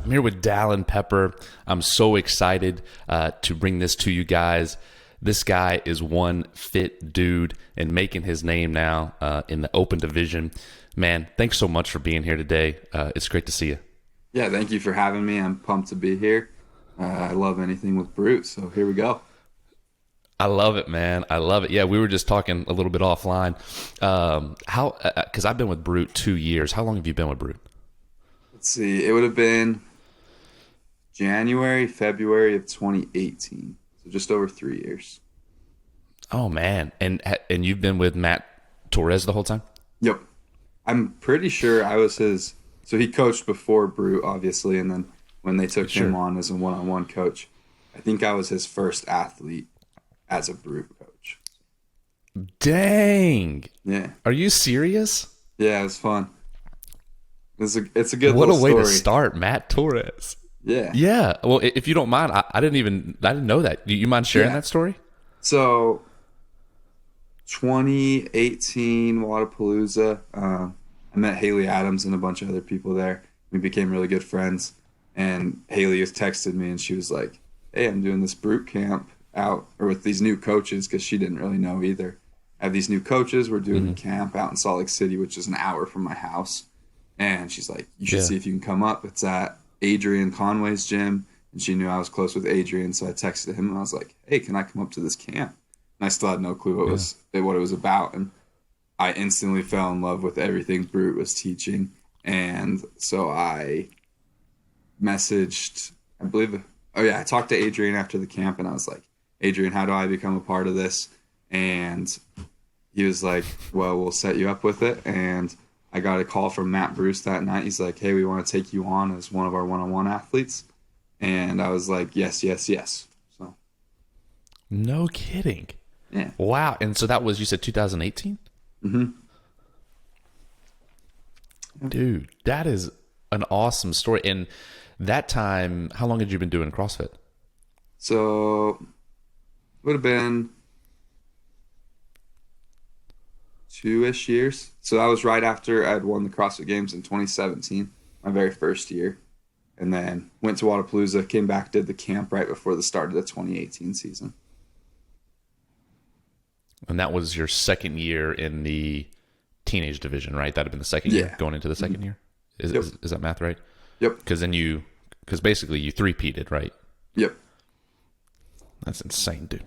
I'm here with Dallin Pepper. I'm so excited to bring this to you guys. This guy is one fit dude and making his name now in the open division. Man, thanks so much for being here today. It's great to see you. Yeah, thank you for having me. I'm pumped to be here. I love anything with Brute, so here we go. I love it, man. I love it. Yeah, we were just talking a little bit offline. Because I've been with Brute 2 years. How long have you been with Brute? Let's see. It would have been January, February of 2018. So just over 3 years. Oh, man. And you've been with Matt Torres the whole time? Yep. I'm pretty sure I was his. So he coached before Brute, obviously, and then when they took him on as a one-on-one coach, I think I was his first athlete as a Brute coach. Dang. Yeah. Are you serious? Yeah, it was fun. It's a good what a little way story. to start, Matt Torres. Yeah. Yeah. Well, if you don't mind, I didn't know that. You mind sharing that story? So 2018 Wadapalooza, I met Haley Adams and a bunch of other people there. We became really good friends. And Haley just texted me and she was like, "Hey, I'm doing this Brute camp out or with these new coaches," because she didn't really know either. I have these new coaches. We're doing a camp out in Salt Lake City, which is an hour from my house. And she's like, "You should see if you can come up. It's at Adrian Conway's gym." And she knew I was close with Adrian, so I texted him and I was like, "Hey, can I come up to this camp?" And I still had no clue what it was about. And I instantly fell in love with everything Brute was teaching. And so I messaged, I talked to Adrian after the camp and I was like, "Adrian, how do I become a part of this?" And he was like, "Well, we'll set you up with it." And I got a call from Matt Bruce that night. He's like, "Hey, we want to take you on as one of our one-on-one athletes." And I was like, yes. So, no kidding. Yeah. Wow. And so that was, you said 2018? Mm-hmm. Dude, that is an awesome story. And that time, how long had you been doing CrossFit? So it would have been 2-ish years. So that was right after I'd won the CrossFit Games in 2017, my very first year. And then went to Wadapalooza, came back, did the camp right before the start of the 2018 season. And that was your second year in the teenage division, right? That had been the second year going into the second year? Is that math right? Yep. Because basically you three-peated, right? Yep. That's insane, dude.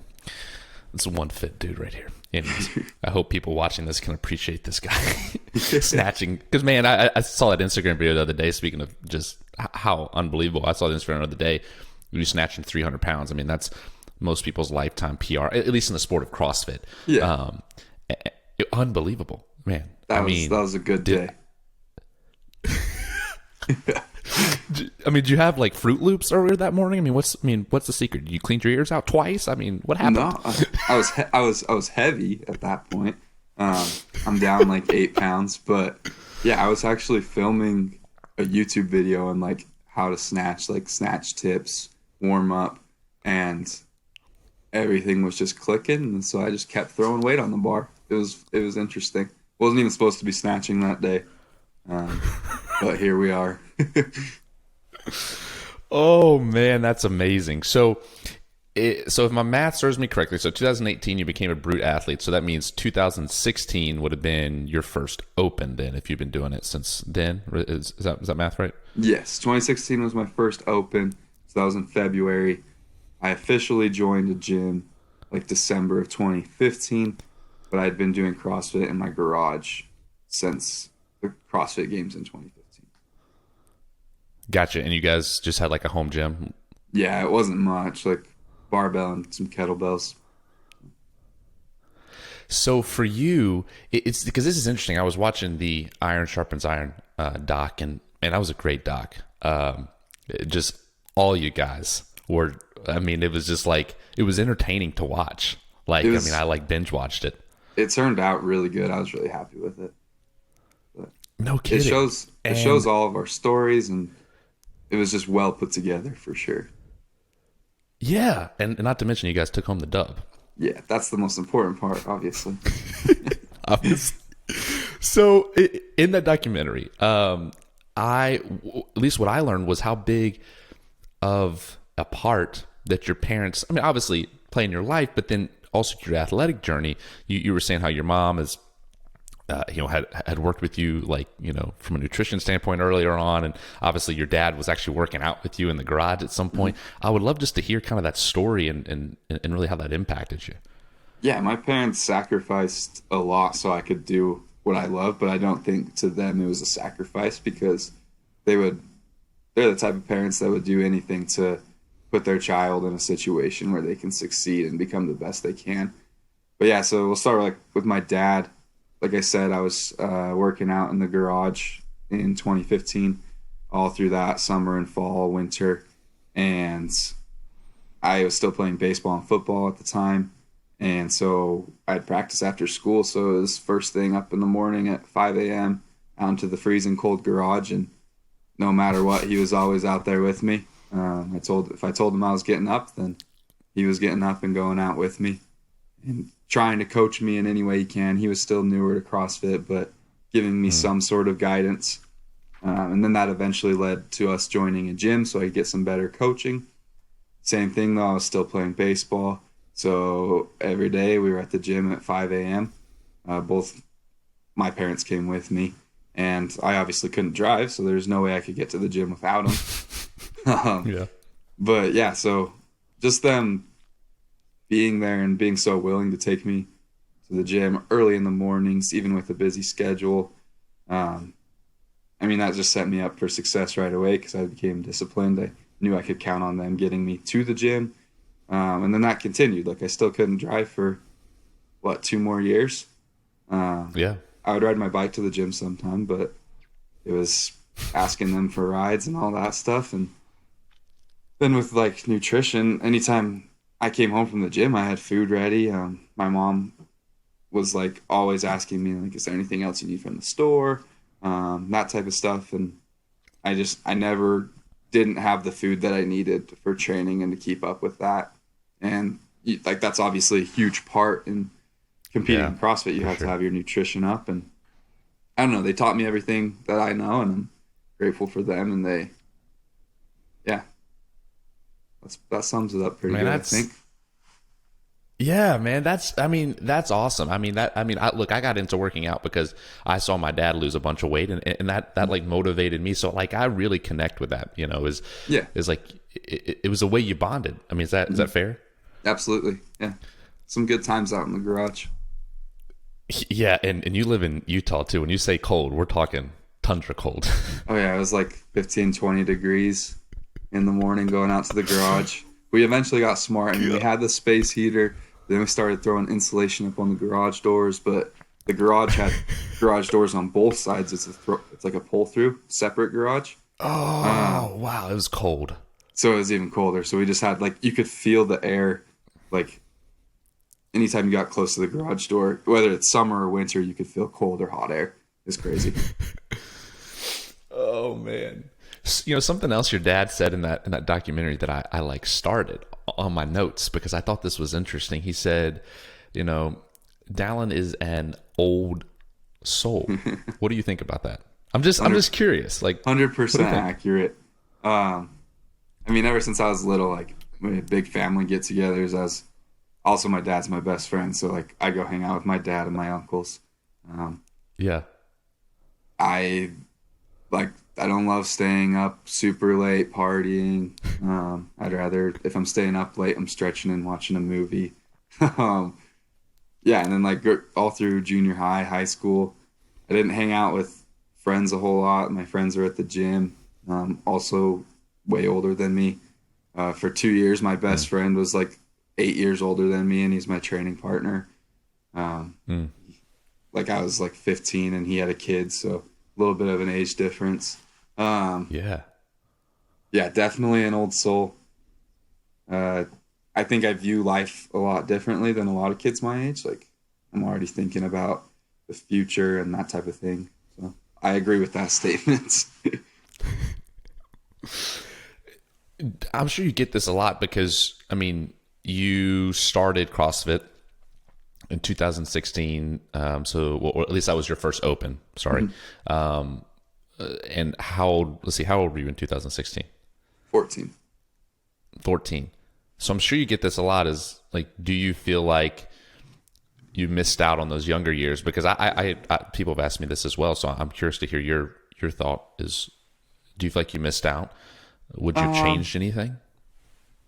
That's one fit dude right here. Anyways, I hope people watching this can appreciate this guy snatching. Because, man, I saw that Instagram video the other day, speaking of just how unbelievable. I saw the Instagram the other day. You snatching 300 pounds. I mean, that's most people's lifetime PR, at least in the sport of CrossFit. Yeah. Unbelievable, man. That was a good day. I mean, did you have like Fruit Loops earlier that morning? I mean, what's the secret? You cleaned your ears out twice? I mean, what happened? No, I was heavy at that point. I'm down like 8 pounds, but yeah, I was actually filming a YouTube video on like how to snatch, like snatch tips, warm up, and everything was just clicking. And so I just kept throwing weight on the bar. It was interesting. Wasn't even supposed to be snatching that day, but here we are. Oh man, that's amazing. So if my math serves me correctly, so 2018 you became a Brute athlete, so that means 2016 would have been your first open then, if you've been doing it since then. Is that math right? Yes, 2016 was my first open, so that was in February. I officially joined a gym like December of 2015, but I'd been doing CrossFit in my garage since the CrossFit Games in 2015. Gotcha. And you guys just had like a home gym? Yeah, it wasn't much, like barbell and some kettlebells. So for you, it's because this is interesting. I was watching the Iron Sharpens Iron doc, and that was a great doc. Just all you guys were, I mean, it was just like, it was entertaining to watch. Like, I like binge watched it. It turned out really good. I was really happy with it. But no kidding. It shows all of our stories, and it was just well put together for sure. Yeah, and not to mention you guys took home the dub. Yeah, that's the most important part, obviously. Obviously. So in that documentary, at least what I learned was how big of a part that your parents, I mean, obviously play in your life, but then also your athletic journey. You were saying how your mom is, had worked with you, like, from a nutrition standpoint earlier on. And obviously your dad was actually working out with you in the garage at some point. I would love just to hear kind of that story and really how that impacted you. Yeah, my parents sacrificed a lot so I could do what I love, but I don't think to them it was a sacrifice, because they're the type of parents that would do anything to put their child in a situation where they can succeed and become the best they can. But yeah, so we'll start with my dad. Like I said, I was working out in the garage in 2015, all through that summer and fall, winter, and I was still playing baseball and football at the time. And so I'd practice after school. So it was first thing up in the morning at 5 a.m. out into the freezing cold garage. And no matter what, he was always out there with me. If I told him I was getting up, then he was getting up and going out with me and trying to coach me in any way he can. He was still newer to CrossFit, but giving me some sort of guidance. And then that eventually led to us joining a gym so I could get some better coaching. Same thing though, I was still playing baseball. So every day we were at the gym at 5 a.m. Both my parents came with me, and I obviously couldn't drive, so there's no way I could get to the gym without them. Yeah. But yeah, so just them being there and being so willing to take me to the gym early in the mornings, even with a busy schedule. I mean, that just set me up for success right away because I became disciplined. I knew I could count on them getting me to the gym. And then that continued. Like, I still couldn't drive for, 2 more years? Yeah. I would ride my bike to the gym sometime, but it was asking them for rides and all that stuff. And then with, nutrition, anytime I came home from the gym, I had food ready. My mom was, always asking me, is there anything else you need from the store? That type of stuff. And I never didn't have the food that I needed for training and to keep up with that. And that's obviously a huge part in competing in CrossFit. You have to have your nutrition up, and I don't know, they taught me everything that I know, and I'm grateful for them. And that sums it up pretty good, I think. Yeah, man, that's awesome. I got into working out because I saw my dad lose a bunch of weight, and that motivated me. So I really connect with that, it was a way you bonded. I mean, is that fair? Absolutely. Yeah. Some good times out in the garage. Yeah. And you live in Utah too. When you say cold, we're talking tundra cold. Oh yeah. It was 15, 20 degrees in the morning going out to the garage. We eventually got smart and we had the space heater. Then we started throwing insulation up on the garage doors, but the garage had garage doors on both sides. It's like a pull through separate garage. Oh, wow. It was cold. So it was even colder. So we just had you could feel the air, anytime you got close to the garage door, whether it's summer or winter, you could feel cold or hot air. It's crazy. Oh man. Something else your dad said in that documentary that I started on my notes because I thought this was interesting. He said, Dallin is an old soul. What do you think about that? I'm just curious. 100% accurate. Ever since I was little, we had big family get-togethers. Also my dad's my best friend, so I go hang out with my dad and my uncles. Yeah. I don't love staying up super late partying. I'd rather, if I'm staying up late, I'm stretching and watching a movie. And then all through junior high, high school, I didn't hang out with friends a whole lot. My friends were at the gym, also way older than me. For 2 years, my best friend was 8 years older than me, and he's my training partner. I was 15 and he had a kid, so a little bit of an age difference. Yeah, definitely an old soul. I think I view life a lot differently than a lot of kids my age. I'm already thinking about the future and that type of thing. So I agree with that statement. I'm sure you get this a lot because, you started CrossFit in 2016. Or at least that was your first open. Sorry. And how old? Let's see. How old were you in 2016? 14. 14. So I'm sure you get this a lot. Is like, do you feel like you missed out on those younger years? Because I people have asked me this as well. So I'm curious to hear your thought. Is, do you feel like you missed out? Would you have changed anything?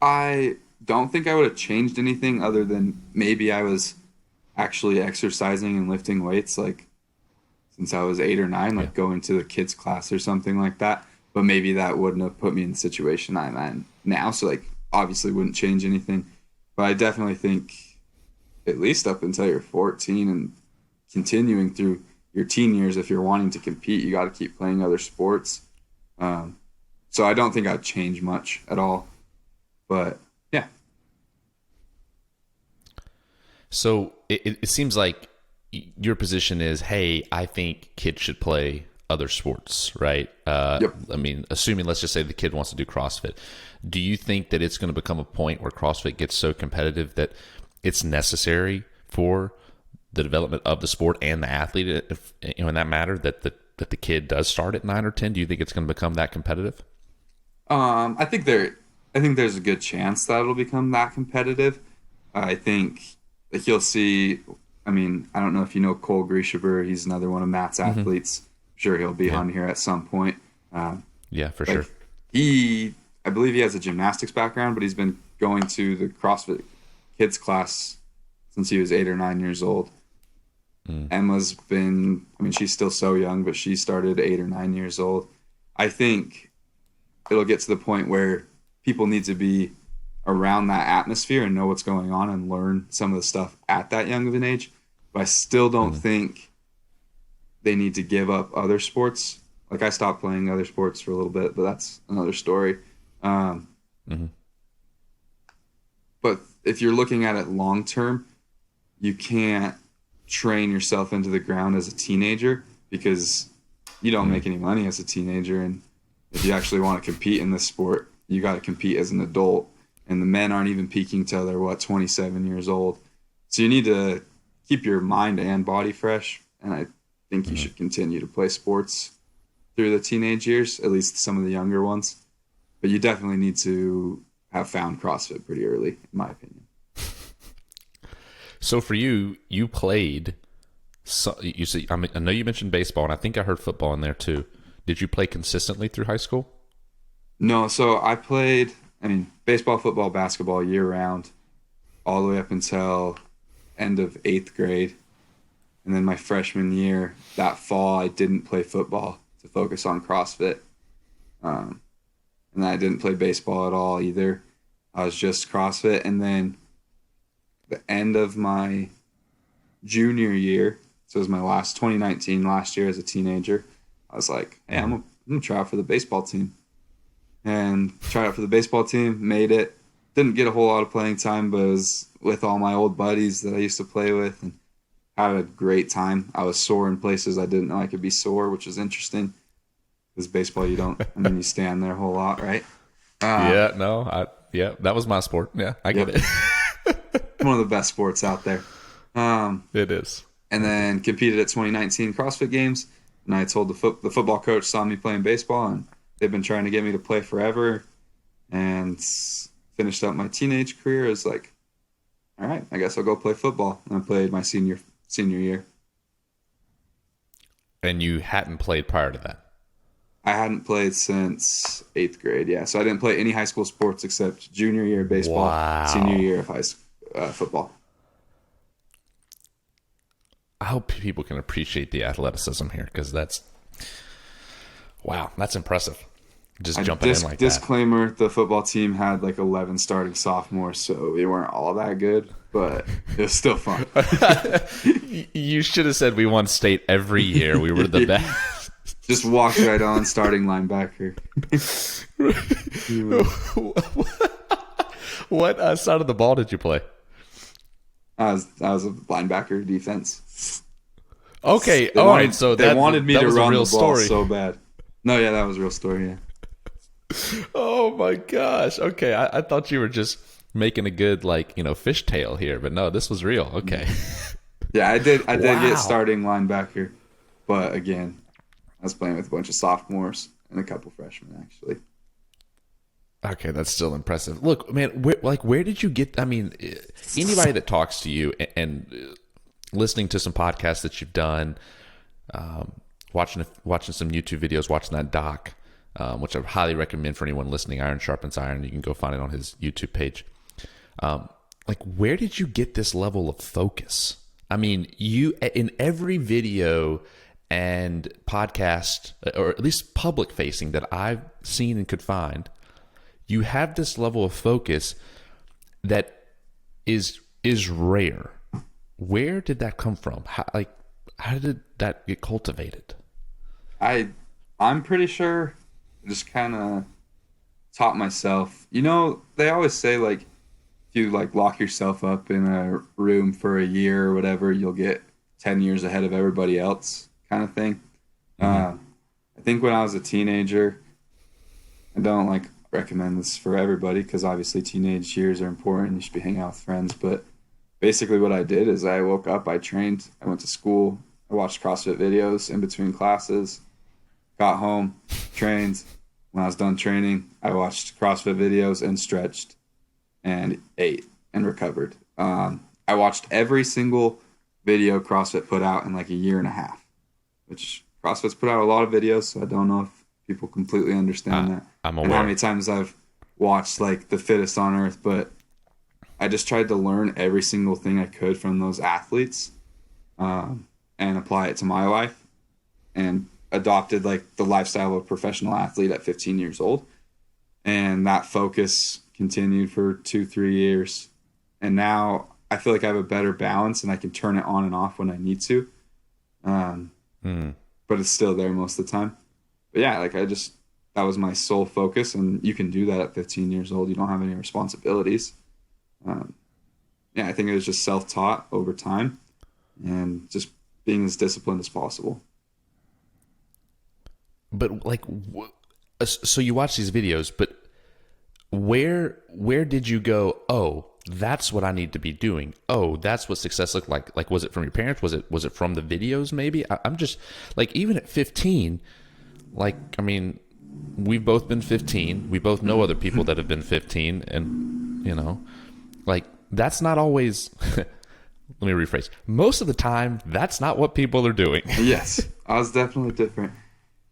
I don't think I would have changed anything other than maybe I was actually exercising and lifting weights like since I was 8 or 9, like going to the kids class or something like that. But maybe that wouldn't have put me in the situation I'm in now. So like obviously wouldn't change anything. But I definitely think at least up until you're 14 and continuing through your teen years, if you're wanting to compete, you got to keep playing other sports. So I don't think I'd change much at all. But yeah. So it seems like your position is, hey, I think kids should play other sports, right? Yep. I mean, assuming, let's just say the kid wants to do CrossFit. Do you think that it's going to become a point where CrossFit gets so competitive that it's necessary for the development of the sport and the athlete, if, in that matter, that the kid does start at 9 or 10? Do you think it's going to become that competitive? I think there's a good chance that it'll become that competitive. I think like you'll see. I mean, I don't know if you know Cole Grieshaber. He's another one of Matt's athletes. I'm sure he'll be on here at some point. Yeah, for sure. I believe he has a gymnastics background, but he's been going to the CrossFit kids class since he was 8 or 9 years old. Emma's been, I mean, she's still so young, but she started 8 or 9 years old. I think it'll get to the point where people need to be around that atmosphere and know what's going on and learn some of the stuff at that young of an age. But I still don't think they need to give up other sports. Like I stopped playing other sports for a little bit, but that's another story. But if you're looking at it long term, you can't train yourself into the ground as a teenager because you don't make any money as a teenager. And if you actually want to compete in this sport, you got to compete as an adult. And the men aren't even peaking till they're 27 years old. So you need to keep your mind and body fresh. And I think you should continue to play sports through the teenage years, at least some of the younger ones. But you definitely need to have found CrossFit pretty early, in my opinion. So for you, you played. So you see, I know you mentioned baseball, and I think I heard football in there too. Did you play consistently through high school? No, so I played, baseball, football, basketball year round, all the way up until end of 8th grade. And then my freshman year, that fall, I didn't play football to focus on CrossFit. And then I didn't play baseball at all either. I was just CrossFit. And then the end of my junior year, so it was my 2019, last year as a teenager, I was like, hey, I'm going to try out for the baseball team. And tried out for the baseball team, made it. Didn't get a whole lot of playing time, but it was with all my old buddies that I used to play with and had a great time. I was sore in places I didn't know I could be sore, which was interesting. Because baseball, you don't, you stand there a whole lot, right? That was my sport. Yeah, I get it. One of the best sports out there. It is. And then competed at 2019 CrossFit Games. And I told the football coach saw me playing baseball, and they've been trying to get me to play forever. And finished up my teenage career as like, all right, I guess I'll go play football. And I played my senior year. And you hadn't played prior to that? I hadn't played since 8th grade, yeah. So I didn't play any high school sports except junior year baseball, senior year of football. I hope people can appreciate the athleticism here because that's impressive. Just jumping in like that. Disclaimer, the football team had like 11 starting sophomores, so we weren't all that good, but it was still fun. You should have said we won state every year. We were the best. Just walked right on, starting linebacker. What side of the ball did you play? I was a linebacker, defense. Okay, They wanted me to run the ball story. so bad. No, yeah, that was a real story, yeah. Oh my gosh. Okay, I thought you were just making a good fishtail here, but no, this was real. Okay. Yeah, I did get starting linebacker, but again, I was playing with a bunch of sophomores and a couple freshmen, actually. Okay, that's still impressive. Look, man, where did you get? I mean, anybody that talks to you and listening to some podcasts that you've done, watching some YouTube videos, watching that doc, which I highly recommend for anyone listening. Iron Sharpens Iron. You can go find it on his YouTube page. Where did you get this level of focus? I mean, you in every video and podcast, or at least public facing that I've seen and could find, you have this level of focus that is rare. Where did that come from? How did that get cultivated? I'm pretty sure I just kind of taught myself. You know, they always say like if you like lock yourself up in a room for a year or whatever, you'll get 10 years ahead of everybody else, kind of thing. I think when I was a teenager, I don't like recommend this for everybody because obviously teenage years are important. You should be hanging out with friends. But basically what I did is I woke up, I trained, I went to school, I watched CrossFit videos in between classes, got home, trained. When I was done training, I watched CrossFit videos and stretched and ate and recovered. I watched every single video CrossFit put out in like a year and a half, which CrossFit's put out a lot of videos, so I don't know if people completely understand that. I'm aware. And how many times I've watched like the fittest on earth, but I just tried to learn every single thing I could from those athletes and apply it to my life, and adopted like the lifestyle of a professional athlete at 15 years old. And that focus continued for 2-3 years. And now I feel like I have a better balance and I can turn it on and off when I need to. But it's still there most of the time. But yeah, like that was my sole focus, and you can do that at 15 years old. You don't have any responsibilities. Yeah, I think it was just self-taught over time and just being as disciplined as possible. But like, so you watch these videos, but where did you go, oh, that's what I need to be doing? Oh, that's what success looked like. Like, was it from your parents? Was it from the videos maybe? I'm just like, even at 15, like, I mean, we've both been 15. We both know other people that have been 15, and you know, like, that's not always let me rephrase. Most of the time, that's not what people are doing. Yes, I was definitely different.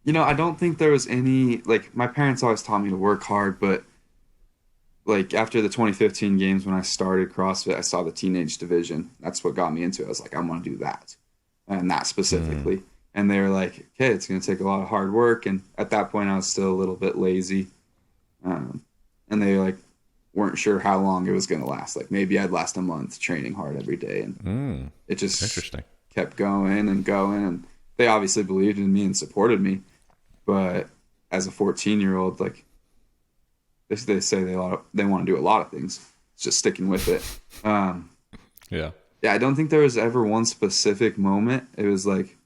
You know, I don't think there was any, like, my parents always taught me to work hard, but like after the 2015 games when I started CrossFit, I saw the teenage division. That's what got me into it. I was like, I want to do that, and that specifically. And they were like, okay, it's going to take a lot of hard work. And at that point, I was still a little bit lazy. And they like weren't sure how long it was going to last. Like maybe I'd last a month training hard every day. And it just interesting. Kept going and going. And they obviously believed in me and supported me. But as a 14-year-old, like they say they want to do a lot of things. It's just sticking with it. Yeah, I don't think there was ever one specific moment. It was like,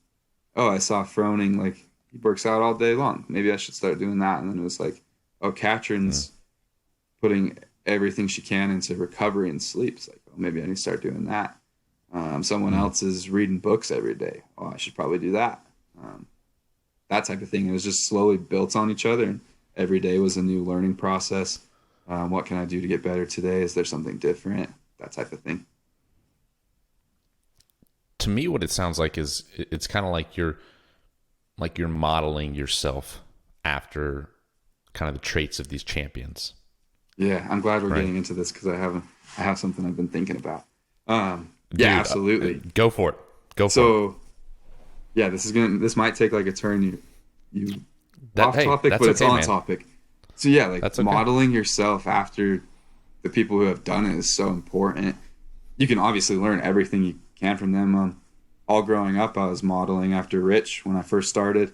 oh, I saw Froning, like, he works out all day long. Maybe I should start doing that. And then it was like, oh, Katrin's putting everything she can into recovery and sleep. It's like, oh, maybe I need to start doing that. Someone else is reading books every day. Oh, I should probably do that. That type of thing. It was just slowly built on each other. And every day was a new learning process. What can I do to get better today? Is there something different? That type of thing. To me, what it sounds like is it's kind of like you're modeling yourself after kind of the traits of these champions. Yeah, I'm glad we're getting into this because I have something I've been thinking about. Dude, yeah, absolutely. Go for it. So, yeah, this might take like a turn off topic, but it's okay, on man. topic. So yeah, like That's okay. Modeling yourself after the people who have done it is so important. You can obviously learn everything you can from them. All growing up, I was modeling after Rich when I first started.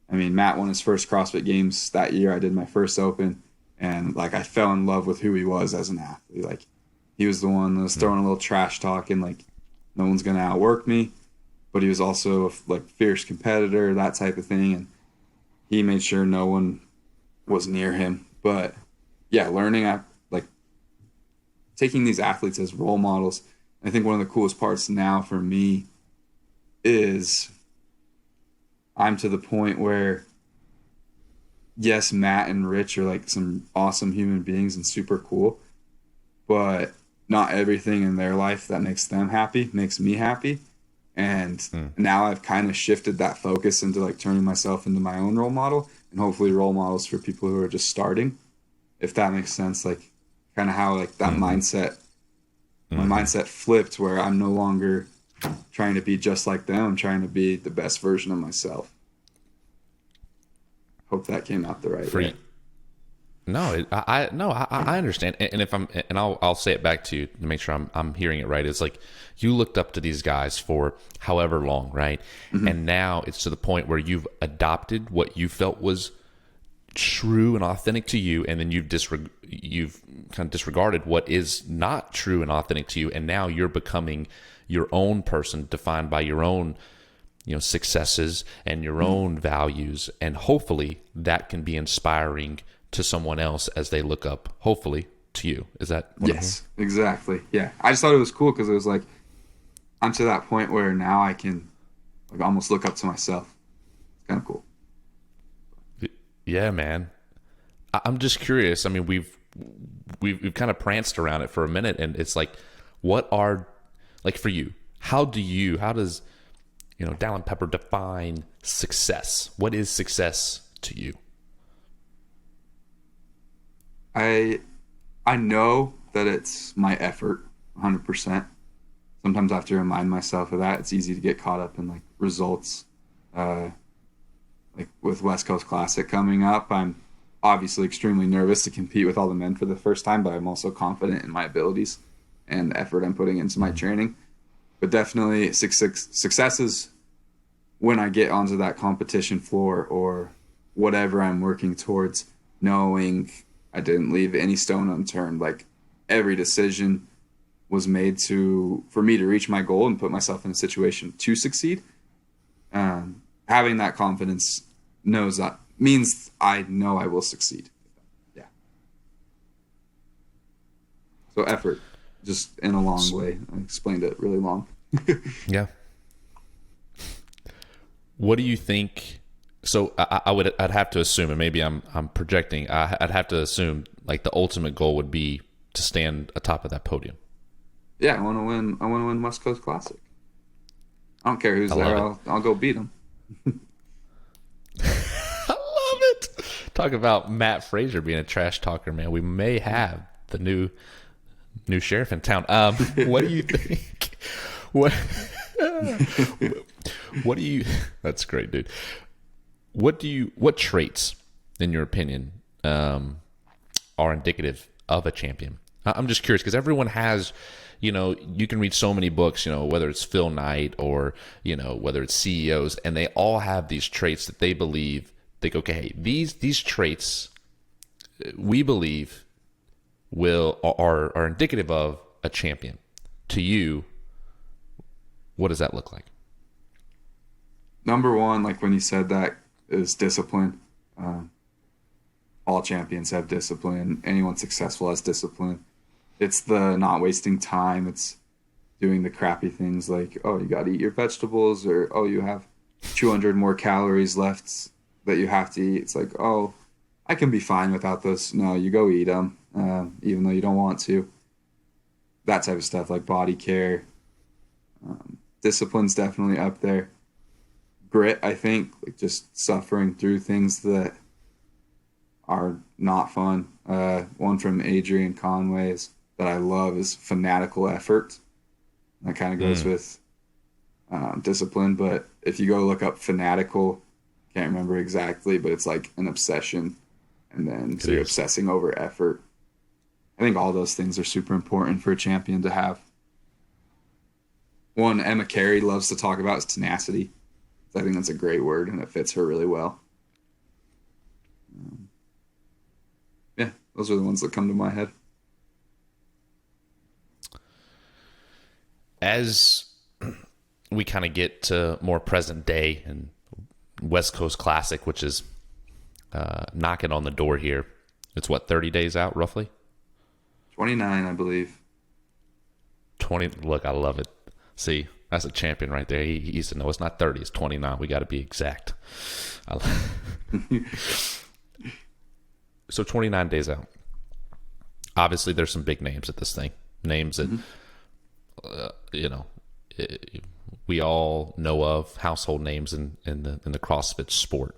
I mean, Matt won his first CrossFit Games that year. I did my first Open, and like I fell in love with who he was as an athlete. Like he was the one that was throwing a little trash talk and like no one's gonna outwork me, but he was also a like fierce competitor, that type of thing, and he made sure no one was near him. But yeah, learning like taking these athletes as role models. I think one of the coolest parts now for me is I'm to the point where, yes, Matt and Rich are like some awesome human beings and super cool, but not everything in their life that makes them happy makes me happy. And now I've kind of shifted that focus into like turning myself into my own role model, and hopefully role models for people who are just starting, if that makes sense. Like kind of how like that mindset, my mindset flipped where I'm no longer trying to be just like them. I'm trying to be the best version of myself. Hope that came out the right way. I understand, and if I'll say it back to you to make sure I'm hearing it right. It's like you looked up to these guys for however long, right? And now it's to the point where you've adopted what you felt was true and authentic to you, and then you've kind of disregarded what is not true and authentic to you, and now you're becoming your own person, defined by your own successes and your own values, and hopefully that can be inspiring to someone else as they look up, hopefully, to you. Is that what Yes, exactly. Yeah. I just thought it was cool because it was like, I'm to that point where now I can like almost look up to myself. It's kind of cool. Yeah, man. I'm just curious. I mean, we've kind of pranced around it for a minute, and it's like, what are, like for you, how does Dallin Pepper define success? What is success to you? I know that it's my effort 100%. Sometimes I have to remind myself of that. It's easy to get caught up in like results. Like with West Coast Classic coming up, I'm obviously extremely nervous to compete with all the men for the first time, but I'm also confident in my abilities and the effort I'm putting into my training. But definitely success is when I get onto that competition floor or whatever I'm working towards, knowing I didn't leave any stone unturned. Like every decision was made for me to reach my goal and put myself in a situation to succeed. Having that confidence means I know I will succeed. Yeah. So effort, just in a long way. I explained it really long. Yeah. What do you think? So I'd have to assume, and maybe I'm projecting. I'd have to assume like the ultimate goal would be to stand atop of that podium. Yeah, I want to win. I want to win West Coast Classic. I don't care who's there. I'll go beat them. I love it. Talk about Matt Frazier being a trash talker, man. We may have the new sheriff in town. What do you think? What do you? That's great, dude. What traits, in your opinion, are indicative of a champion? I'm just curious because everyone has, you can read so many books, whether it's Phil Knight or, whether it's CEOs, and they all have these traits that they believe, okay, these traits we believe are indicative of a champion. To you, what does that look like? Number one, like when you said that, is discipline. All champions have discipline. Anyone successful has discipline. It's the not wasting time. It's doing the crappy things like, oh, you got to eat your vegetables, or, oh, you have 200 more calories left that you have to eat. It's like, oh, I can be fine without this. No, you go eat them, even though you don't want to. That type of stuff, like body care. Discipline's definitely up there. Grit, I think, like just suffering through things that are not fun. One from Adrian Conway's that I love is fanatical effort. That kind of goes with discipline, but if you go look up fanatical, can't remember exactly, but it's like an obsession, and then so you're obsessing over effort. I think all those things are super important for a champion to have. One Emma Carey loves to talk about is tenacity. I think that's a great word, and it fits her really well. Yeah, those are the ones that come to my head. As we kind of get to more present day and West Coast Classic, which is knocking on the door here, it's 30 days out roughly? 29, I believe. 20. Look, I love it. See, That's a champion right there. He said, no, it's not 30, it's 29. We got to be exact. So 29 days out. Obviously, there's some big names at this thing. Names that, we all know of, household names in the CrossFit sport.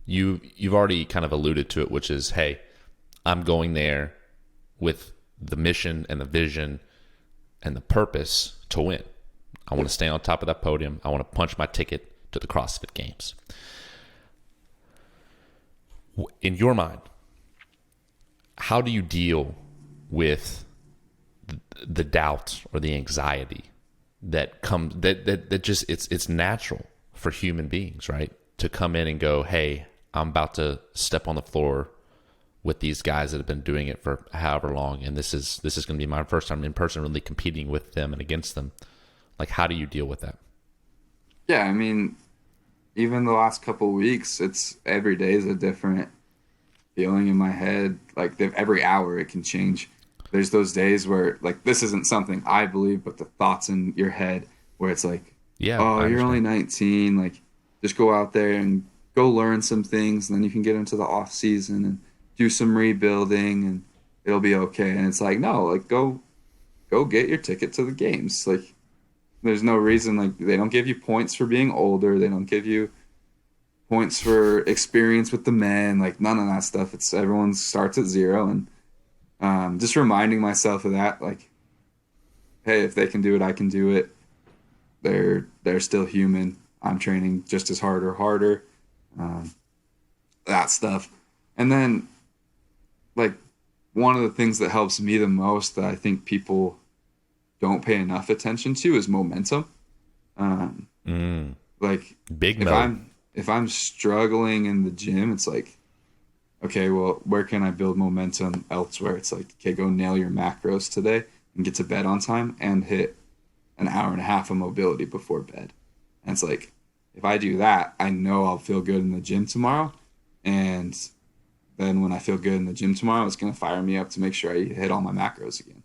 You've already kind of alluded to it, which is, hey, I'm going there with the mission and the vision and the purpose to win. I want to stay on top of that podium. I want to punch my ticket to the CrossFit Games. In your mind, how do you deal with the doubt or the anxiety that comes that just it's natural for human beings, right? To come in and go, hey, I'm about to step on the floor with these guys that have been doing it for however long, and this is going to be my first time in person really competing with them and against them. Like, how do you deal with that? Yeah, I mean, even the last couple of weeks, it's every day is a different feeling in my head. Like every hour it can change. There's those days where like this isn't something I believe, but the thoughts in your head where it's like, yeah, oh, you're only 19, like just go out there and go learn some things, and then you can get into the off season and do some rebuilding and it'll be okay. And it's like, no, like go get your ticket to the games. Like there's no reason, like they don't give you points for being older, they don't give you points for experience with the men, like none of that stuff. It's everyone starts at zero. And just reminding myself of that, like, hey, if they can do it, I can do it. They're still human. I'm training just as hard or harder. That stuff. And then like one of the things that helps me the most that I think people don't pay enough attention to is momentum. Like big if I'm struggling in the gym, it's like, okay, well, where can I build momentum elsewhere? It's like, okay, go nail your macros today and get to bed on time and hit an hour and a half of mobility before bed. And it's like, if I do that, I know I'll feel good in the gym tomorrow. And then when I feel good in the gym tomorrow, it's going to fire me up to make sure I hit all my macros again.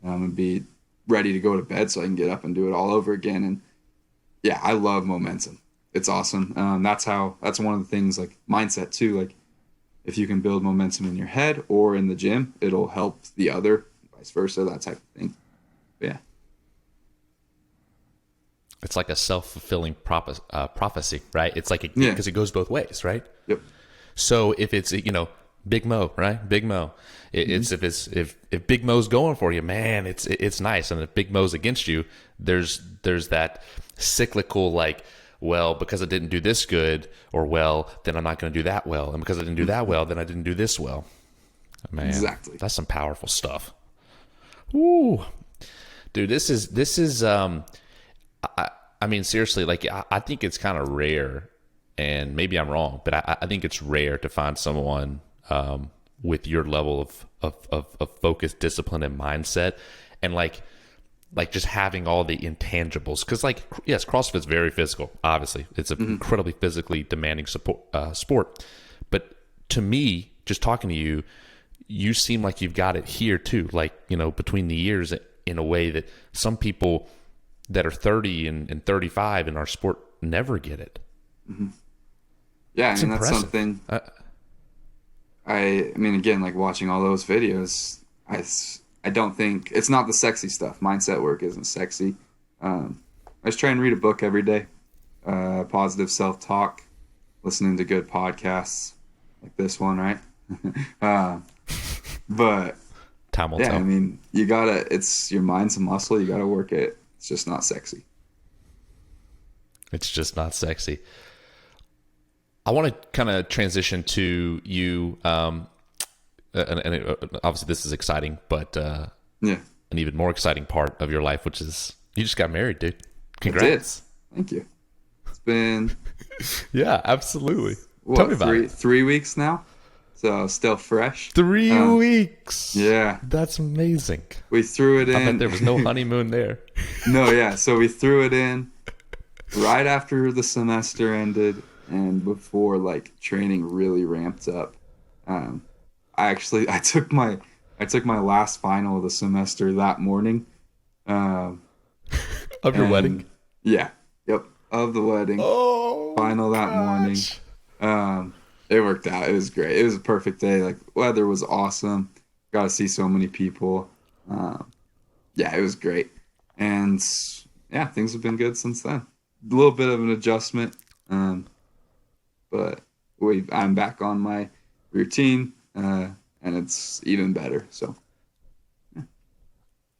And I'm going to be ready to go to bed so I can get up and do it all over again. And yeah, I love momentum. It's awesome. That's one of the things, like mindset too. Like if you can build momentum in your head or in the gym, it'll help the other, vice versa, that type of thing. But yeah. It's like a self-fulfilling prophecy, right? It's like, because it goes both ways, right? Yep. So if it's, Big Mo, right? Big Mo. If Big Mo's going for you, man, it's nice. And if Big Mo's against you, there's that cyclical, like, well, because I didn't do this good, or well, then I'm not going to do that well, and because I didn't do that well, then I didn't do this well. Man, exactly. That's some powerful stuff. Ooh, dude, this is. I mean, seriously, like I think it's kind of rare, and maybe I'm wrong, but I think it's rare to find someone with your level of focus, discipline, and mindset, and like just having all the intangibles. Because like, yes, CrossFit's very physical. Obviously, it's an incredibly physically demanding sport. But to me, just talking to you, you seem like you've got it here too. Like, between the years, in a way that some people that are 30 and 35 in our sport never get it. Mm-hmm. Yeah, I mean, that's something. I mean, again, like watching all those videos, I don't think it's not the sexy stuff. Mindset work isn't sexy. I just try and read a book every day, positive self-talk, listening to good podcasts like this one, right? But time will tell. I mean, it's your mind's a muscle. You gotta work it. It's just not sexy. It's just not sexy. I want to kind of transition to you, and obviously this is exciting, but an even more exciting part of your life, which is you just got married, dude. Congrats! Thank you. It's been yeah, absolutely. Tell me about it. 3 weeks now, so still fresh. 3 weeks. Yeah, that's amazing. We threw it in. I bet there was no honeymoon there. No, yeah. So we threw it in right after the semester ended. And before like training really ramped up, I took my last final of the semester that morning. Of your wedding? Yeah. Yep. Of the wedding. Oh, Final that morning. It worked out. It was great. It was a perfect day. Like, weather was awesome. Got to see so many people. Yeah, it was great. And yeah, things have been good since then. A little bit of an adjustment, but I'm back on my routine, and it's even better. So,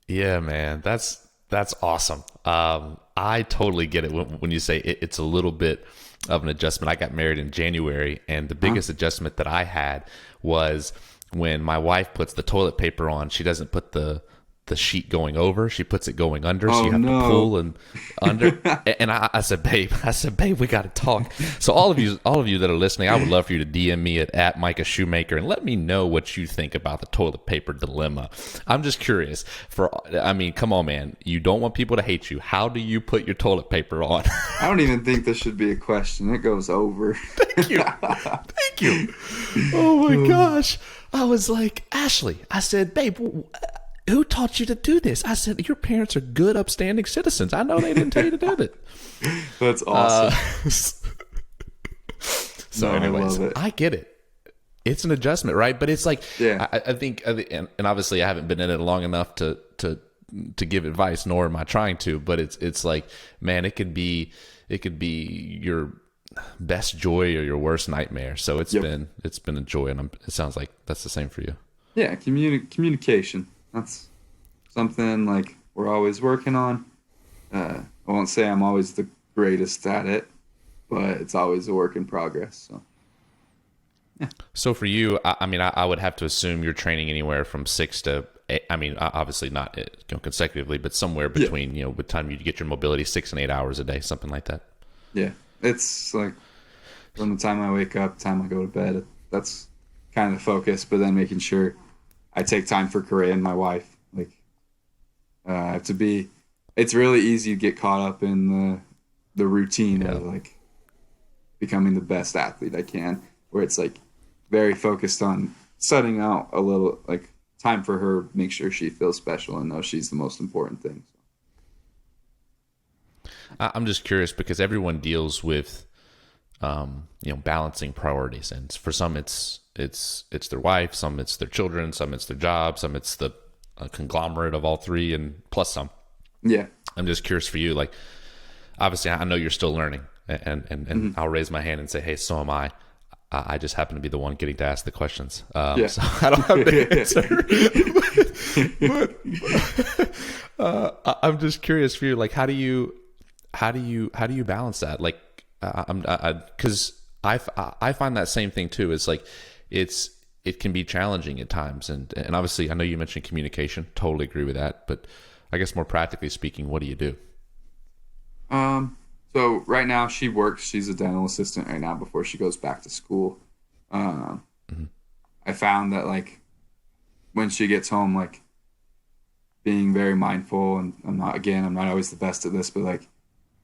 yeah, man, that's awesome. I totally get it when you say it's a little bit of an adjustment. I got married in January, and the biggest adjustment that I had was when my wife puts the toilet paper on. She doesn't put the sheet going over. She puts it going under. So you have to pull and under. And I said, babe, we got to talk. So all of you that are listening, I would love for you to DM me at Micah Shoemaker and let me know what you think about the toilet paper dilemma. I'm just curious. Come on, man. You don't want people to hate you. How do you put your toilet paper on? I don't even think this should be a question. It goes over. Thank you. Thank you. Oh my gosh. I was like, Ashley, I said, babe, who taught you to do this? I said, your parents are good, upstanding citizens. I know they didn't tell you to do it. That's awesome. Anyways, I get it. It's an adjustment, right? But it's like, yeah. I think, and obviously I haven't been in it long enough to give advice, nor am I trying to, but it's like, man, it could be your best joy or your worst nightmare. So it's been a joy, and it sounds like that's the same for you. Yeah, communication. That's something like we're always working on. I won't say I'm always the greatest at it, but it's always a work in progress. So, yeah. So for you, I would have to assume you're training anywhere from 6 to 8. I mean, obviously not consecutively, but somewhere between, with the time you get your mobility, 6 and 8 hours a day, something like that. Yeah. It's like from the time I wake up, the time I go to bed, that's kind of the focus, but then making sure I take time for Correa and my wife. Like, I have to be. It's really easy to get caught up in the routine of like becoming the best athlete I can, where it's like very focused on setting out a little like time for her, make sure she feels special and knows she's the most important thing. I'm just curious because everyone deals with, balancing priorities, and for some it's their wife, some it's their children, some it's their job, some it's the conglomerate of all three, and plus some. Yeah, I'm just curious for you. Like, obviously, I know you're still learning, and I'll raise my hand and say, hey, so am I. I just happen to be the one getting to ask the questions, so I don't have the answer. but I'm just curious for you. Like, how do you balance that? Like, because I find that same thing too. It's like it can be challenging at times, and obviously I know you mentioned communication. Totally agree with that. But I guess more practically speaking, what do you do? So right now she works. She's a dental assistant right now before she goes back to school. I found that like when she gets home, like being very mindful, and I'm not always the best at this, but like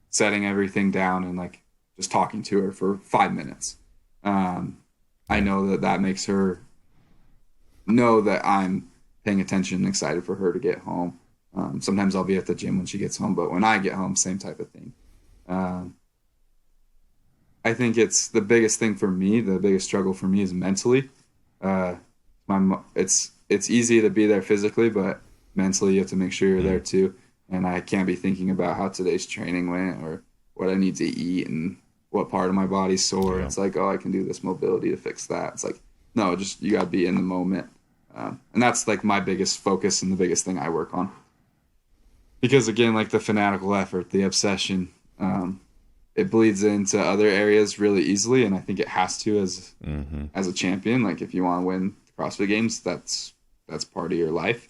setting everything down and like just talking to her for 5 minutes. I know that makes her know that I'm paying attention and excited for her to get home. Sometimes I'll be at the gym when she gets home, but when I get home, same type of thing. I think it's the biggest thing for me. The biggest struggle for me is mentally. It's easy to be there physically, but mentally you have to make sure you're there too. And I can't be thinking about how today's training went or what I need to eat and what part of my body's sore. Yeah. It's like, I can do this mobility to fix that. It's like, no, just you got to be in the moment. And that's like my biggest focus and the biggest thing I work on. Because again, like the fanatical effort, the obsession, it bleeds into other areas really easily. And I think it has to as a champion. Like if you want to win the CrossFit Games, that's part of your life.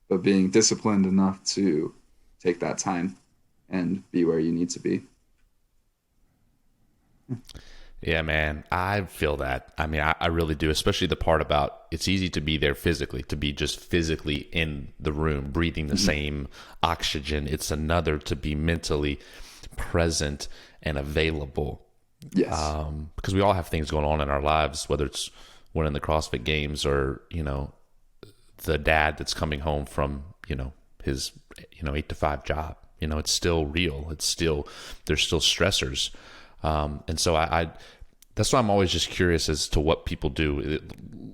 But being disciplined enough to take that time and be where you need to be. Yeah, man, I feel that. I mean, I really do, especially the part about it's easy to be there physically, to be just physically in the room, breathing the same oxygen. It's another to be mentally present and available. Yes. Because we all have things going on in our lives, whether it's winning the CrossFit Games or, the dad that's coming home from, his 8 to 5 job. It's still real. There's still stressors. And so I that's why I'm always just curious as to what people do.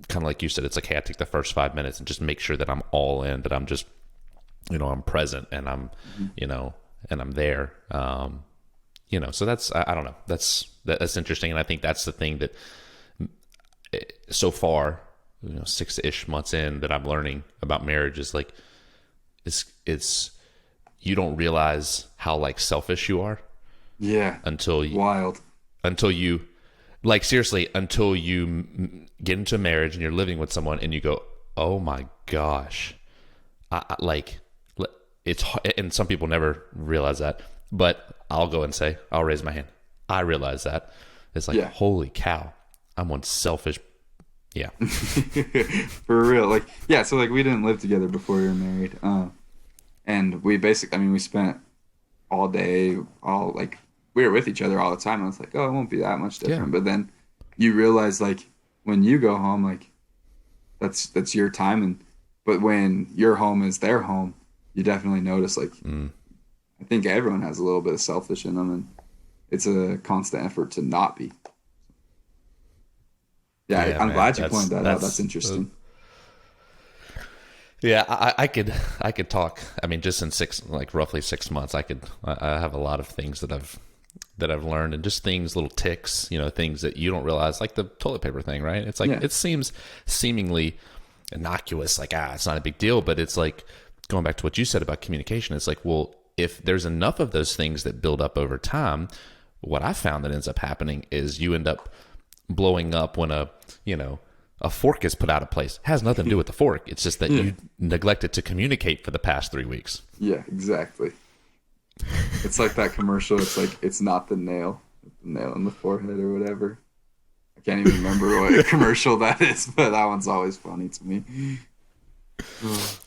Kind of like you said, it's like, hey, I take the first 5 minutes and just make sure that I'm all in, that I'm just, I'm present and I'm, and I'm there. So that's, I don't know. That's interesting. And I think that's the thing that so far, 6-ish months in, that I'm learning about marriage is like, it's you don't realize how like selfish you are. Yeah. Until you get into marriage and you're living with someone and you go, oh my gosh, it's, and some people never realize that, but I'll go and say, I'll raise my hand. I realize that. It's like, holy cow, I'm one selfish. Yeah. For real. Like, yeah. So like we didn't live together before we were married. And we we spent all day, we were with each other all the time. I was like, oh, it won't be that much different. Yeah. But then you realize, like, when you go home, like, that's your time. But when your home is their home, you definitely notice, like, I think everyone has a little bit of selfish in them, and it's a constant effort to not be. Yeah, I'm glad you pointed that out. That's interesting. Yeah, I could talk. I mean, just in roughly 6 months, I have a lot of things that I've learned, and just things, little ticks, things that you don't realize, like the toilet paper thing, right? It's like, It seems seemingly innocuous, like, it's not a big deal, but it's like, going back to what you said about communication, it's like, well, if there's enough of those things that build up over time, what I found that ends up happening is you end up blowing up when a fork is put out of place. It has nothing to do with the fork. It's just that you neglected to communicate for the past 3 weeks. Yeah, exactly. It's like that commercial. It's like, it's not the nail in the forehead or whatever. I can't even remember what commercial that is, but that one's always funny to me.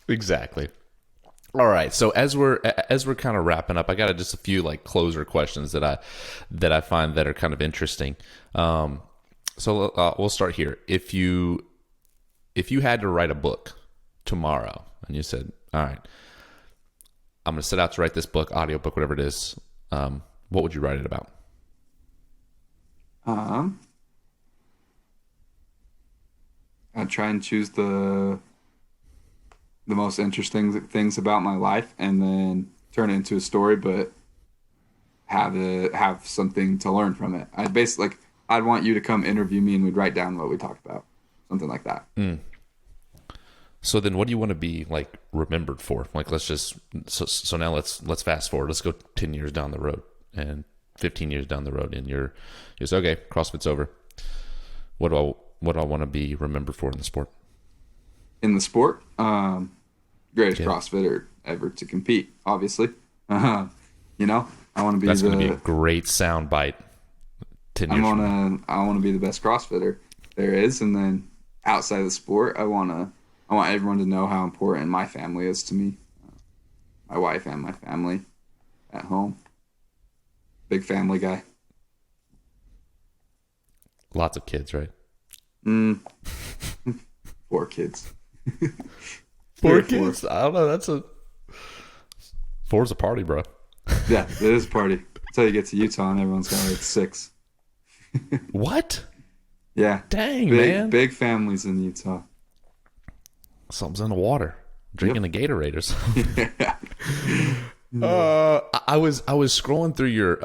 Exactly. All right. So as we're kind of wrapping up, I got just a few like closer questions that I find that are kind of interesting. So we'll start here. If you had to write a book tomorrow and you said, all right, I'm going to set out to write this book, audiobook, whatever it is, what would you write it about? I'd try and choose the most interesting things about my life and then turn it into a story, but have something to learn from it. I'd want you to come interview me and we'd write down what we talked about. Something like that. So then what do you want to be like remembered for? Like, so now let's fast forward. Let's go 10 years down the road and 15 years down the road, and you're just, okay, CrossFit's over. What do I want to be remembered for in the sport? In the sport? Greatest CrossFitter ever to compete, obviously. I want to be That's going to be a great sound bite. 10 years I want to be the best CrossFitter there is, and then outside of the sport, I want everyone to know how important my family is to me, my wife and my family at home. Big family guy. Lots of kids, right? 4 kids. 4 kids? I don't know. 4's a party, bro. Yeah, it is a party. Until you get to Utah and everyone's got like 6. What? Yeah. Dang, man. Big families in Utah. Something's in the water. Drinking a Gatorade or something. I was scrolling through your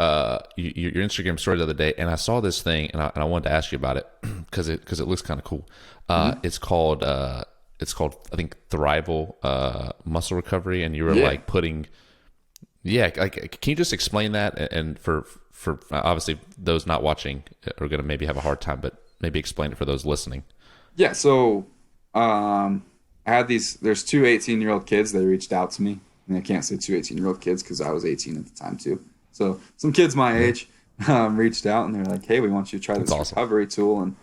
Instagram story the other day, and I saw this thing, and I wanted to ask you about it because it looks kind of cool. It's called I think Thrival muscle recovery, and you were like putting. Yeah, like, can you just explain that? And for obviously those not watching are going to maybe have a hard time, but maybe explain it for those listening. Yeah, so I had there's 2 18-year-old kids. They reached out to me, and I can't say 2 18-year-old kids because I was 18 at the time too. So some kids my age reached out, and they're like, hey, we want you to try this recovery tool. And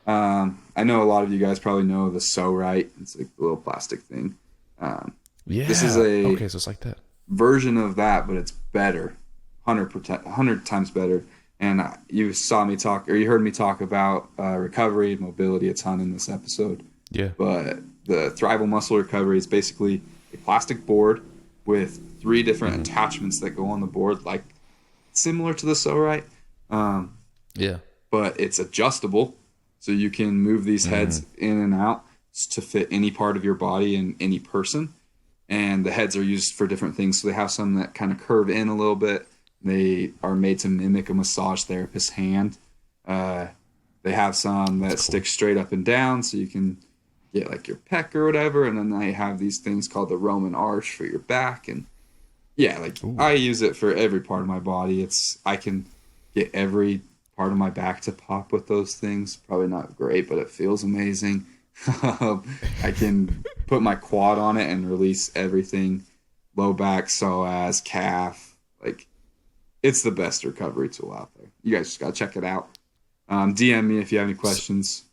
I know a lot of you guys probably know the So Right. It's like a little plastic thing. This is okay, so it's like that. Version of that, but it's better, 100 times better. And you heard me talk about recovery, mobility a ton in this episode. Yeah. But the Thrival muscle recovery is basically a plastic board with 3 different attachments that go on the board, like similar to the So Right. Yeah. But it's adjustable, so you can move these heads in and out to fit any part of your body and any person. And the heads are used for different things. So they have some that kind of curve in a little bit. They are made to mimic a massage therapist's hand. They have some that stick straight up and down, so you can get like your pec or whatever. And then they have these things called the Roman arch for your back. And yeah, like I use it for every part of my body. I can get every part of my back to pop with those things. Probably not great, but it feels amazing. I can put my quad on it and release everything, low back, psoas, calf. Like, it's the best recovery tool out there. You guys just gotta check it out. DM me if you have any questions.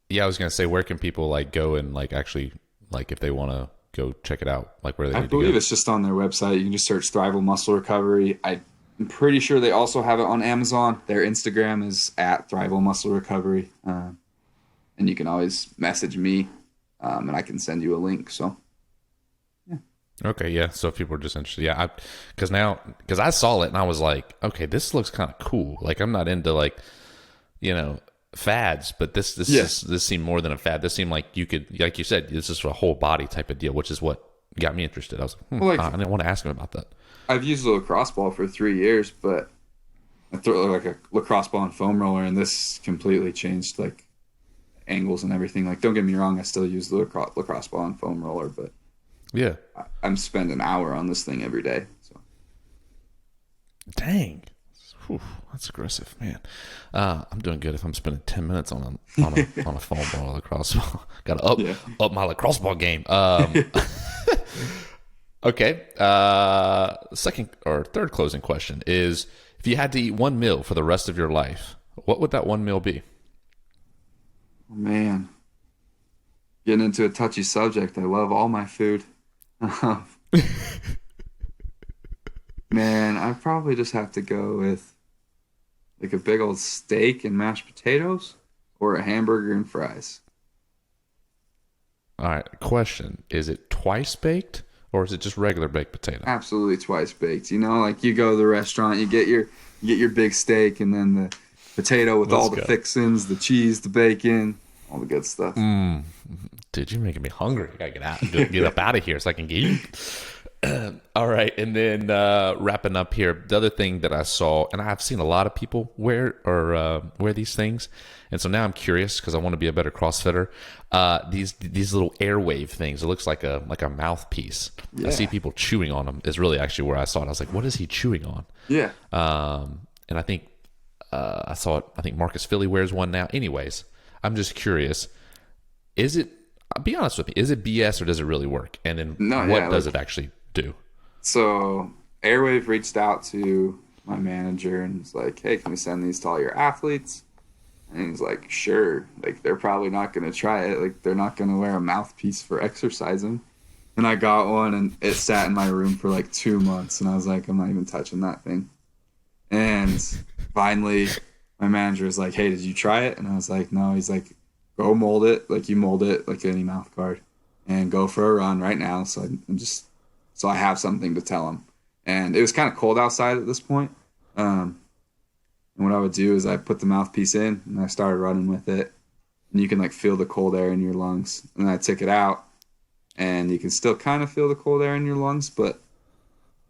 Yeah, I was gonna say, where can people like go and like actually like if they want to go check it out, like where they I need to believe go? it's just on their website. You can just search Thrival Muscle Recovery. I'm pretty sure they also have it on Amazon. Their Instagram is at Thrival Muscle Recovery. And you can always message me, and I can send you a link. So, yeah. Okay, yeah. So if people are just interested, yeah, because I saw it and I was like, okay, this looks kind of cool. Like I'm not into like, fads, but this seemed more than a fad. This seemed like you could, like you said, this is a whole body type of deal, which is what got me interested. I was like, I didn't want to ask him about that. I've used a lacrosse ball for 3 years, but I threw like a lacrosse ball and foam roller, and this completely changed like angles and everything. Like, don't get me wrong, I still use the lacrosse ball and foam roller, but yeah, I'm spending an hour on this thing every day. So, dang, whew, that's aggressive, man. I'm doing good if I'm spending 10 minutes on a foam ball or lacrosse ball. Got to up my lacrosse ball game. Okay. Second or third closing question is: if you had to eat one meal for the rest of your life, what would that one meal be? oh, man, getting into a touchy subject. I love all my food. Man, I probably just have to go with like a big old steak and mashed potatoes, or a hamburger and fries. All right. Question: is it twice baked or is it just regular baked potato? Absolutely twice baked. Like you go to the restaurant, you get your big steak, and then the potato with all the fixings, the cheese, the bacon, all the good stuff. Dude, you're making me hungry. I gotta get up out of here so I can get you. All right, and then wrapping up here, the other thing that I saw, and I've seen a lot of people wear these things, and so now I'm curious because I want to be a better CrossFitter. These little airwave things. It looks like a mouthpiece. Yeah. I see people chewing on them. Is really actually where I saw it. I was like, what is he chewing on? Yeah. And I think I saw it. I think Marcus Philly wears one now. Anyways, I'm just curious. Is it? I'll be honest with me. Is it BS or does it really work? And then what does it actually do? So Airwave reached out to my manager and was like, hey, can we send these to all your athletes? And he's like, sure. Like, they're probably not going to try it. Like, they're not going to wear a mouthpiece for exercising. And I got one, and it sat in my room for like 2 months. And I was like, I'm not even touching that thing. And finally, my manager was like, hey, did you try it? And I was like, no. He's like, go mold it like you mold it like any mouth guard, and go for a run right now. So I have something to tell him. And it was kind of cold outside at this point. And what I would do is I put the mouthpiece in and I started running with it, and you can like feel the cold air in your lungs. And then I took it out, and you can still kind of feel the cold air in your lungs, but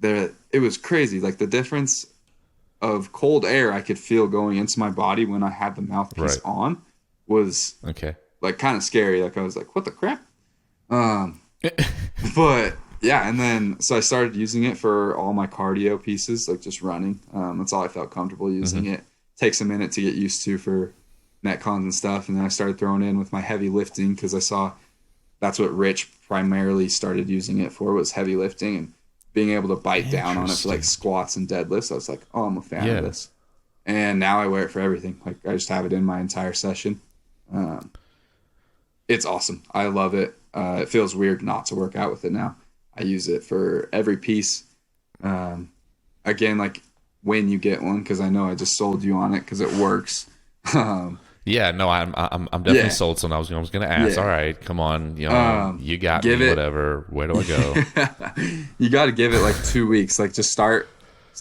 it was crazy. Like the difference of cold air I could feel going into my body when I had the mouthpiece on was like kind of scary. Like I was like, what the crap? But yeah, and then so I started using it for all my cardio pieces, like just running. That's all I felt comfortable using. It takes a minute to get used to for metcons and stuff, and then I started throwing in with my heavy lifting because I saw that's what Rich primarily started using it for, was heavy lifting and being able to bite down on it for like squats and deadlifts. I was like, oh, I'm a fan of this. And now I wear it for everything. Like I just have it in my entire session. It's awesome. I love it. It feels weird not to work out with it now. I use it for every piece. Again, like when you get one, because I know I just sold you on it because it works. Yeah, no, I'm definitely Yeah. sold. So I was going to ask. Yeah. All right, come on, you got give me. it- Whatever. Where do I go? You got to give it like 2 weeks. Like just start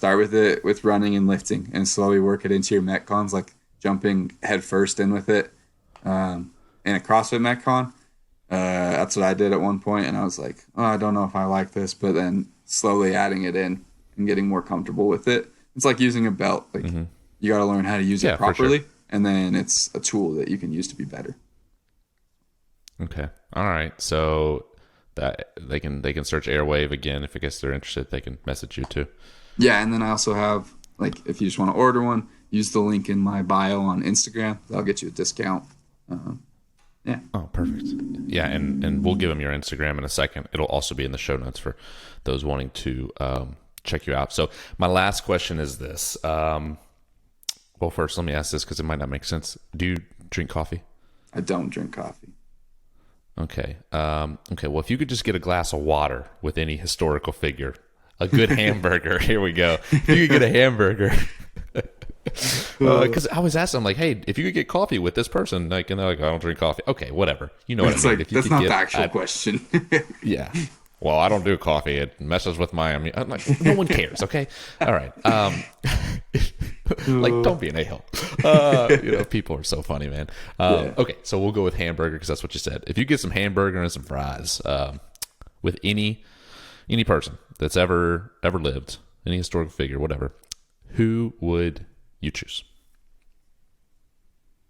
with it with running and lifting, and slowly work it into your metcons, like jumping head first in with it. In a CrossFit metcon, that's what I did at one point, and I was like, oh, I don't know if I like this, but then slowly adding it in and getting more comfortable with it. It's like using a belt. Like you got to learn how to use it properly, and then it's a tool that you can use to be better. Okay. All right. So that they can search Airwave again if I guess they're interested. They can message you too. Yeah, and then I also have, like, if you just want to order one, use the link in my bio on Instagram. That'll get you a discount. Yeah. Oh, perfect. Yeah, and we'll give them your Instagram in a second. It'll also be in the show notes for those wanting to check you out. So my last question is this. Well, first, let me ask this because it might not make sense. Do you drink coffee? I don't drink coffee. Okay. Okay. Well, if you could just get a glass of water with any historical figure, a good hamburger. Here we go. If you could get a hamburger. Because I always ask them, like, hey, if you could get coffee with this person, like, and they're like, I don't drink coffee. Okay, whatever. You know what I mean? Like, if you that's could not get, the actual question. Yeah. Well, I don't do coffee. It messes with my. I'm like, no one cares. Okay. All right. Like, don't be an a-hole. People are so funny, man. Okay, so we'll go with hamburger because that's what you said. If you get some hamburger and some fries, with any person that's ever lived, any historical figure, whatever, who would you choose?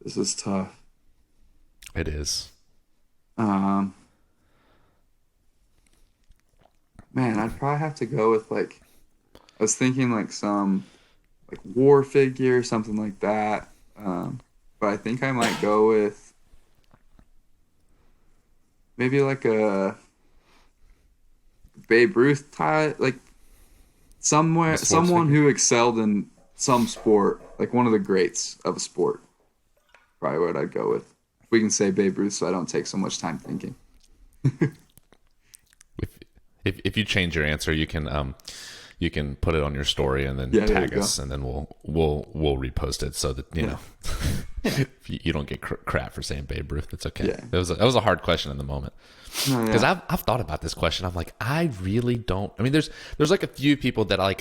This is tough. It is. Man, I'd probably have to go with, like, I was thinking like some like war figure, something like that. But I think I might go with maybe like a Babe Ruth type, like someone who excelled in some sport, like one of the greats of a sport. Probably what I'd go with. We can say Babe Ruth, so I don't take so much time thinking. If you change your answer, you can put it on your story and then tag us, and then we'll repost it so that you know you don't get crap for saying Babe Ruth. It's okay. Yeah. That was a hard question in the moment because I've thought about this question. I'm like, I really don't. I mean, there's like a few people that I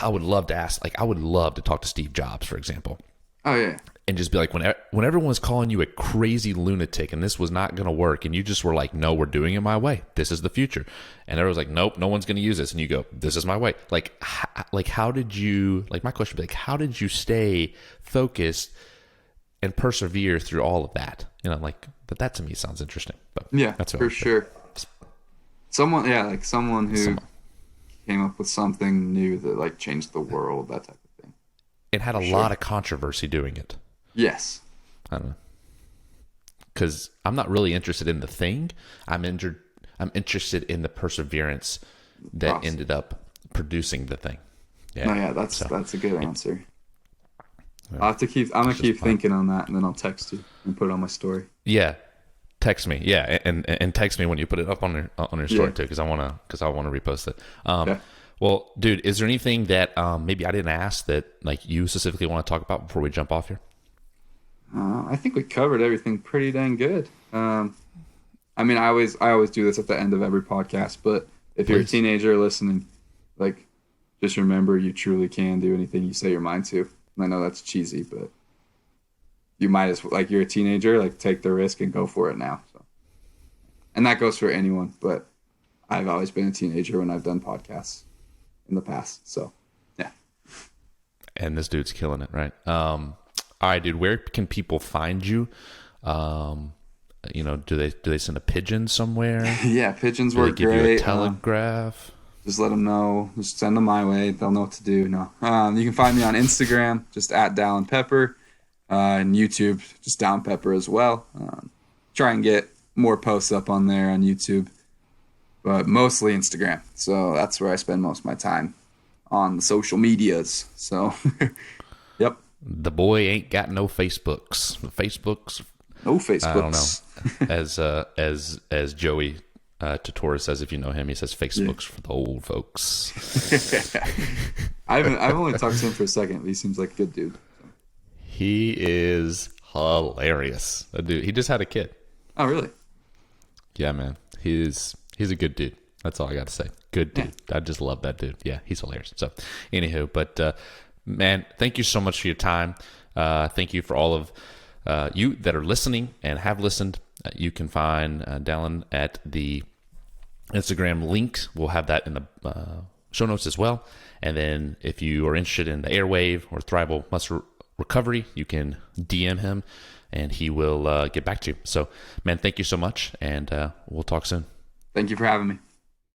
would love to ask. Like, I would love to talk to Steve Jobs, for example. Oh yeah. And just be like, when everyone was calling you a crazy lunatic and this was not going to work, and you just were like, no, we're doing it my way. This is the future. And everyone's like, nope, no one's going to use this. And you go, this is my way. Like how did you, like, my question would be like, how did you stay focused and persevere through all of that? You know, like, but that to me sounds interesting. But yeah, that's for sure. Someone who came up with something new that like changed the world, that type of thing. It had a lot of controversy doing it. Yes. I don't know. Because I'm not really interested in the thing. I'm interested in the perseverance that ended up producing the thing. Yeah. No, yeah, that's a good answer. Yeah. I'm gonna keep thinking on that, and then I'll text you and put it on my story. Yeah. Text me. Yeah, and text me when you put it up on your story too, because I wanna repost it. Well, dude, is there anything that maybe I didn't ask that like you specifically want to talk about before we jump off here? I think we covered everything pretty dang good. I mean, I always do this at the end of every podcast, but if you're a teenager listening, like, just remember you truly can do anything you set your mind to. And I know that's cheesy, but you might as well, like, you're a teenager, like, take the risk and go for it now. So, and that goes for anyone, but I've always been a teenager when I've done podcasts in the past. So, yeah. And this dude's killing it, right? All right, dude, where can people find you? Do they send a pigeon somewhere? Yeah, pigeons work great. Do they give you a telegraph? Just let them know. Just send them my way. They'll know what to do. No. You can find me on Instagram, just at Dallin Pepper, and YouTube, just Dallin Pepper as well. Try and get more posts up on there on YouTube, but mostly Instagram. So that's where I spend most of my time on the social medias. So, yep. The boy ain't got no Facebooks. No Facebooks. I don't know. As Joey Tutora says, if you know him, he says Facebooks for the old folks. I've only talked to him for a second, but he seems like a good dude. He is hilarious. That dude, he just had a kid. Oh, really? Yeah, man. He's a good dude. That's all I got to say. Good dude. Yeah. I just love that dude. Yeah, he's hilarious. So, anywho, but man, thank you so much for your time. Thank you for all of you that are listening and have listened. You can find Dallin at the Instagram link. We'll have that in the show notes as well. And then if you are interested in the Airwave or Thrival Muscle Recovery, you can DM him and he will get back to you. So, man, thank you so much, and we'll talk soon. Thank you for having me.